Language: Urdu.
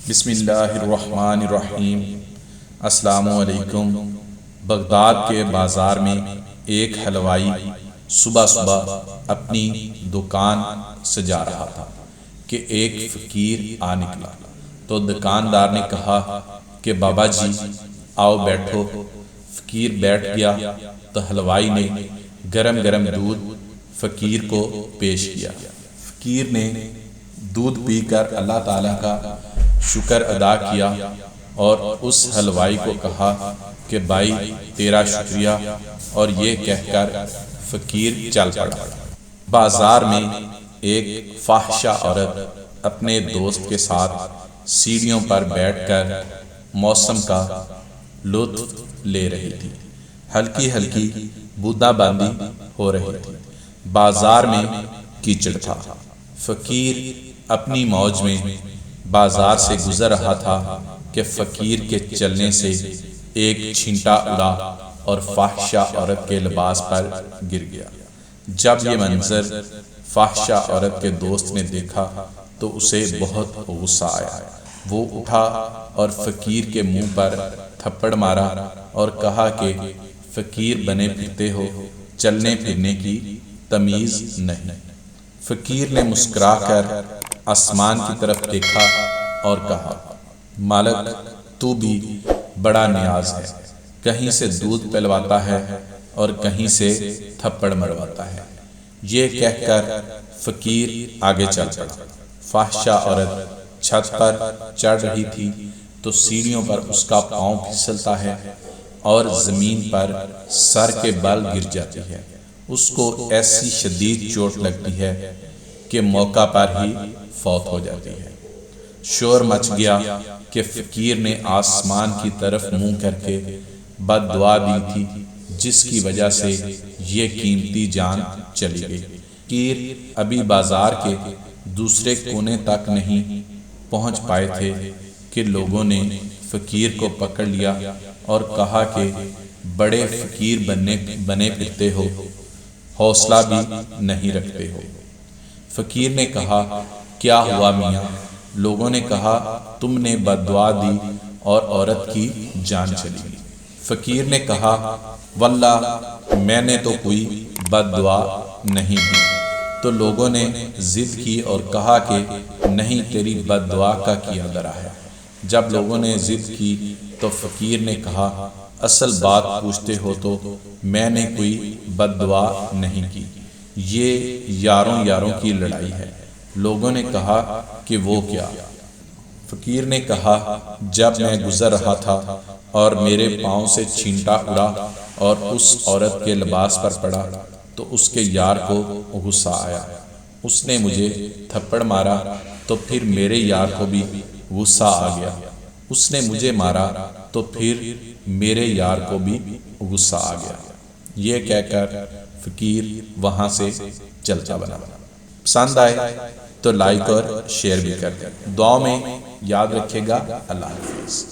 بسم اللہ الرحمن الرحیم۔ السلام علیکم۔ بغداد کے بازار میں ایک حلوائی صبح صبح اپنی دکان سجا رہا تھا کہ ایک فقیر آ نکلا تو دکاندار نے کہا کہ بابا جی آؤ بیٹھو۔ فقیر بیٹھ گیا تو حلوائی نے گرم گرم دودھ فقیر کو پیش کیا۔ فقیر نے دودھ پی کر اللہ تعالیٰ کا شکر ادا کیا اور اس حلوائی کو کہا کہ بھائی تیرا شکریہ، اور یہ کہہ کر فقیر چل پڑا۔ بازار میں ایک فاحشہ عورت اپنے دوست کے ساتھ سیڑھیوں پر بیٹھ کر موسم کا لطف لے رہی تھی۔ ہلکی ہلکی بوندہ باندی ہو رہی تھی۔ بازار میں کیچڑ تھا۔ فقیر اپنی موج میں بازار سے گزر رہا تھا کہ فقیر کے چلنے سے ایک چھینٹا اڑا اور فاحشہ عورت کے لباس پر گر گیا۔ جب یہ منظر فاحشہ عورت کے دوست نے دیکھا تو اسے بہت غصہ آیا۔ وہ اٹھا اور فقیر کے منہ پر تھپڑ مارا اور کہا کہ فقیر بنے پھرتے ہو، چلنے پھرنے کی تمیز نہیں۔ فقیر نے مسکرا کر آسمان کی طرف دیکھا اور کہا، مالک تو بھی بڑا نیاز ہے، کہیں سے دودھ پلواتا ہے اور کہیں سے تھپڑ مرواتا ہے۔ یہ کہہ کر فقیر آگے چل پڑا۔ فاحشہ عورت چھت پر چڑھ رہی تھی تو سیڑھیوں پر اس کا پاؤں پھسلتا ہے اور زمین پر سر کے بل گر جاتی ہے۔ اس کو ایسی شدید چوٹ لگتی ہے کہ موقع پر ہی فوت ہو جاتی ہے۔ شور مچ گیا کہ فقیر نے آسمان کی طرف منہ کر کے بد دعا دی تھی، جس کی وجہ سے یہ قیمتی جان چلی گئی۔ فقیر ابھی بازار کے دوسرے کونے تک نہیں پہنچ پائے تھے کہ لوگوں نے فقیر کو پکڑ لیا اور کہا کہ بڑے فقیر بنے پھرتے ہو، حوصلہ بھی نہیں رکھتے ہو۔ فقیر نے کہا، کیا ہوا میاں؟ لوگوں نے کہا، تم نے بد دعا دی اور عورت کی جان چلی گئی۔ فقیر نے کہا، واللہ میں نے تو کوئی بد دعا نہیں دی۔ تو لوگوں نے ضد کی اور کہا کہ نہیں، تیری بد دعا کا کیا درا ہے۔ جب لوگوں نے ضد کی تو فقیر نے کہا، اصل بات پوچھتے ہو تو میں نے کوئی بد دعا نہیں کی، یہ یاروں کی لڑائی ہے۔ لوگوں نے کہا کہ وہ کیا؟ فقیر نے کہا، جب میں گزر رہا تھا اور میرے پاؤں سے چھینٹا اڑا اور اس عورت کے لباس پر پڑا تو اس کے یار کو غصہ آیا۔ اس نے مجھے تھپڑ مارا تو پھر میرے یار کو بھی غصہ آ گیا۔ اس نے مجھے مارا تو پھر میرے یار کو بھی غصہ آ گیا۔ یہ کہہ کر فقیر وہاں سے چلتا بنا۔ پسند آئے تو لائک اور شیئر بھی کر دیں۔ دعاؤں میں یاد رکھے گا۔ اللہ حافظ۔